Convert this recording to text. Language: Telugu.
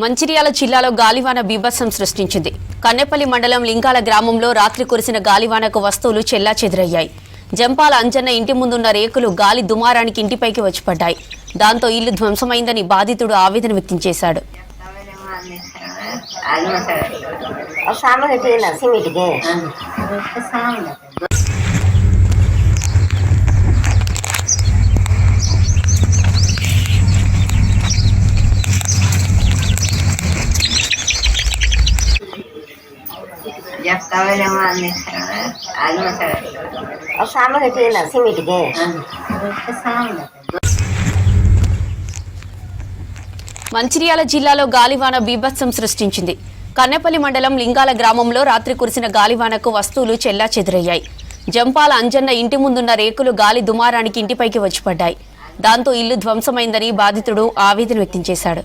మంచిర్యాల జిల్లాలో గాలివాన బీభత్సం సృష్టించింది. కన్నెపల్లి మండలం లింగాల గ్రామంలో రాత్రి కురిసిన గాలివానకు వస్తువులు చెల్లాచెదురయ్యాయి. జంపాల అంజన్న ఇంటి ముందున్న రేకులు గాలి దుమారానికి ఇంటిపైకి వచ్చి పడ్డాయి. దాంతో ఇల్లు ధ్వంసమైందని బాధితుడు ఆవేదన వ్యక్తం చేశాడు. మంచిర్యాల జిల్లాలో గాలివాన బీభత్సం సృష్టించింది. కన్నెపల్లి మండలం లింగాల గ్రామంలో రాత్రి కురిసిన గాలివానకు వస్తువులు చెల్లాచెదురయ్యాయి. జంపాల అంజన్న ఇంటి ముందున్న రేకులు గాలి దుమారానికి ఇంటిపైకి వచ్చి పడ్డాయి. దాంతో ఇల్లు ధ్వంసమైందని బాధితుడు ఆవేదన వ్యక్తం చేశాడు.